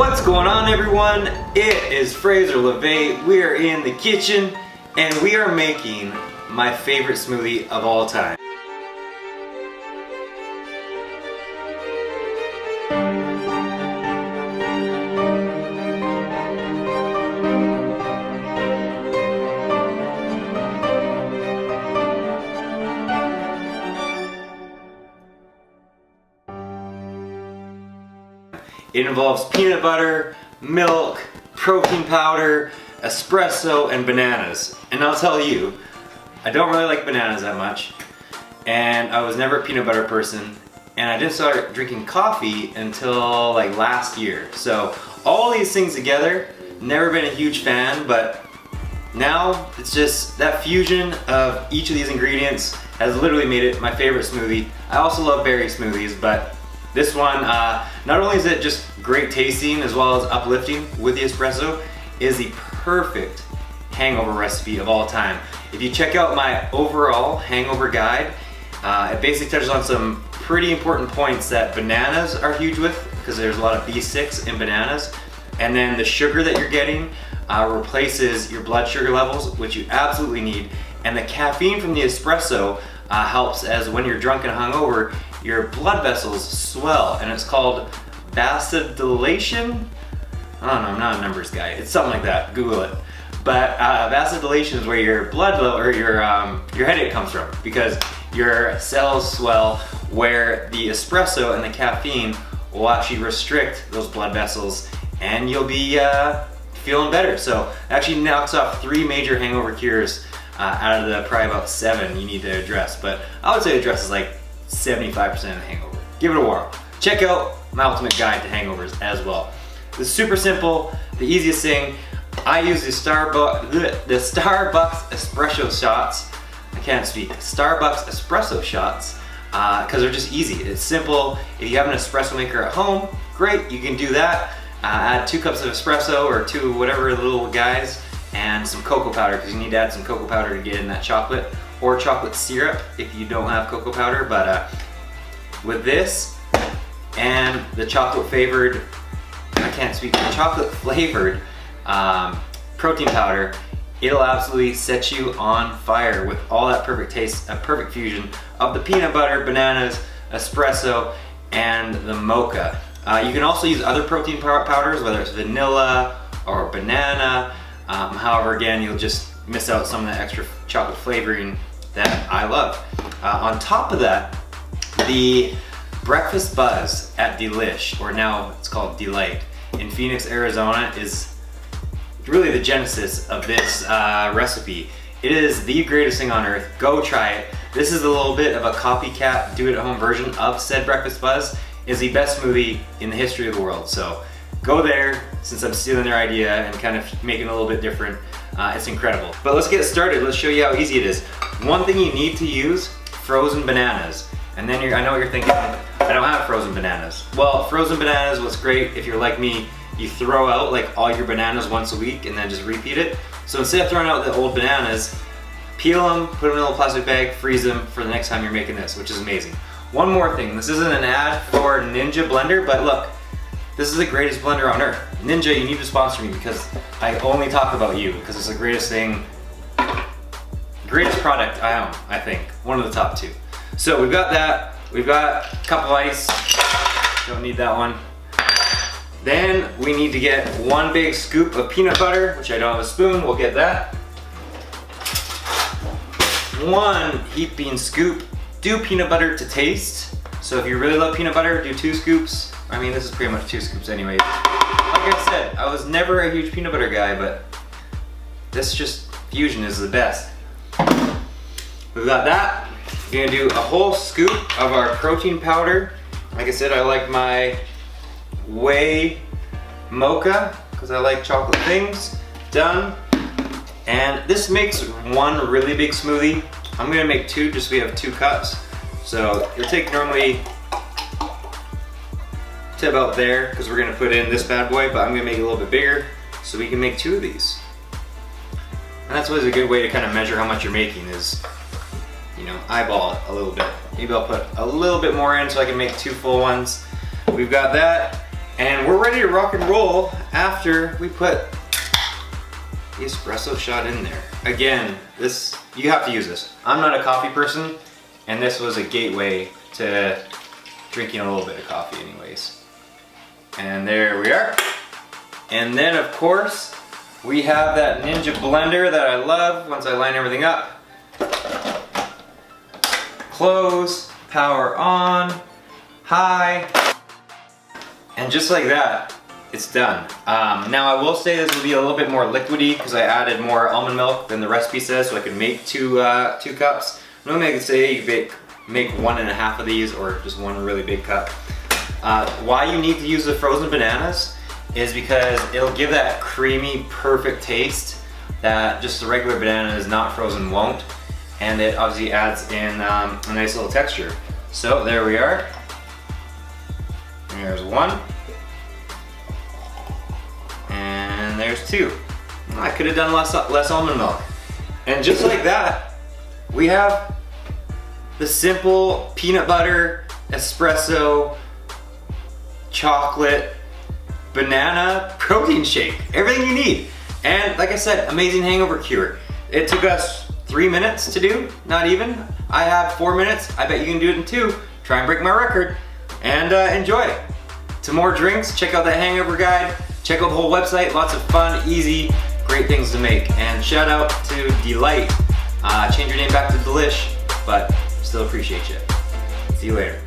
What's going on, everyone? It is Fraser LeVay. We are in the kitchen and we are making my favorite smoothie of all time. It involves peanut butter, milk, protein powder, espresso, and bananas. And I'll tell you, I don't really like bananas that much, and I was never a peanut butter person, and I didn't start drinking coffee until like last year. So all these things together, never been a huge fan, but now it's just that fusion of each of these ingredients has literally made it my favorite smoothie. I also love berry smoothies, but this one, not only is it just great tasting as well as uplifting with the espresso, is the perfect hangover recipe of all time. If you check out my overall hangover guide, it basically touches on some pretty important points that bananas are huge with, because there's a lot of B6 in bananas, and then the sugar that you're getting replaces your blood sugar levels, which you absolutely need, and the caffeine from the espresso helps, as when you're drunk and hungover, your blood vessels swell, and it's called vasodilation. I don't know, I'm not a numbers guy. It's something like that. Google it. But vasodilation is where your blood level or your headache comes from, because your cells swell, where the espresso and the caffeine will actually restrict those blood vessels, and you'll be feeling better. So it actually knocks off 3 major hangover cures out of the probably about 7 you need to address. But I would say it addresses like 75% of the hangover. Give it a whirl. Check out my ultimate guide to hangovers as well. It's super simple, the easiest thing. I use the Starbucks espresso shots. I can't speak. Starbucks espresso shots, because they're just easy. It's simple. If you have an espresso maker at home, great, you can do that. Add 2 cups of espresso or 2 whatever little guys, and some cocoa powder, because you need to add some cocoa powder to get in that chocolate, or chocolate syrup if you don't have cocoa powder. But with this and the chocolate flavored, the chocolate flavored protein powder, it'll absolutely set you on fire with all that perfect taste, a perfect fusion of the peanut butter, bananas, espresso, and the mocha. You can also use other protein powders, whether it's vanilla or banana. However, again, you'll just miss out some of the extra chocolate flavoring that I love. On top of that, the breakfast buzz at D-Lish, or now it's called D-Lite, in Phoenix, Arizona, is really the genesis of this recipe. It is the greatest thing on earth. Go try it. This is a little bit of a copycat, do-it-at-home version of said breakfast buzz. Is the best smoothie in the history of the world. So go there, since I'm stealing their idea and kind of making it a little bit different. It's incredible. But let's get started. Let's show you how easy it is. One thing you need to use, frozen bananas. And then I know what you're thinking, I don't have frozen bananas. Well, frozen bananas, what's great, if you're like me, you throw out like all your bananas once a week and then just repeat it. So instead of throwing out the old bananas, peel them, put them in a little plastic bag, freeze them for the next time you're making this, which is amazing. One more thing, this isn't an ad for Ninja blender, but look, this is the greatest blender on earth. Ninja, you need to sponsor me, because I only talk about you, because it's the greatest thing, greatest product I own, I think. One of the top 2. So we've got that, we've got a cup of ice, don't need that one. Then we need to get 1 big scoop of peanut butter, which I don't have a spoon, we'll get that. 1 heaping scoop. Do peanut butter to taste. So if you really love peanut butter, do 2 scoops. I mean, this is pretty much 2 scoops anyway. Like I said, I was never a huge peanut butter guy, but this just fusion is the best. We've got that. We're gonna do a whole scoop of our protein powder. Like I said, I like my whey mocha, because I like chocolate things. Done. And this makes 1 really big smoothie. I'm gonna make 2, just so we have 2 cups. So it'll take normally to about there, because we're gonna put in this bad boy, but I'm gonna make it a little bit bigger so we can make 2 of these. And that's always a good way to kind of measure how much you're making, is, you know, eyeball it a little bit. Maybe I'll put a little bit more in so I can make 2 full ones. We've got that. And we're ready to rock and roll after we put the espresso shot in there. Again, this, you have to use this. I'm not a coffee person, and this was a gateway to drinking a little bit of coffee anyways. And there we are. And then of course, we have that Ninja blender that I love once I line everything up. Close, power on, high, and just like that, it's done. Now I will say this will be a little bit more liquidy because I added more almond milk than the recipe says, so I can make two cups. Normally I could say you could make 1.5 of these or just one really big cup. Why you need to use the frozen bananas is because it'll give that creamy, perfect taste that just the regular banana is not frozen won't. And it obviously adds in a nice little texture. So there we are. There's one. And there's two. I could have done less almond milk. And just like that, we have the simple peanut butter, espresso, chocolate, banana protein shake. Everything you need. And like I said, amazing hangover cure. It took us 3 minutes to do, not even. I have 4 minutes. I bet you can do it in 2. Try and break my record. And enjoy. To more drinks, check out that hangover guide. Check out the whole website. Lots of fun, easy, great things to make. And shout out to D-Lite. Change your name back to D-Lish, but still appreciate you. See you later.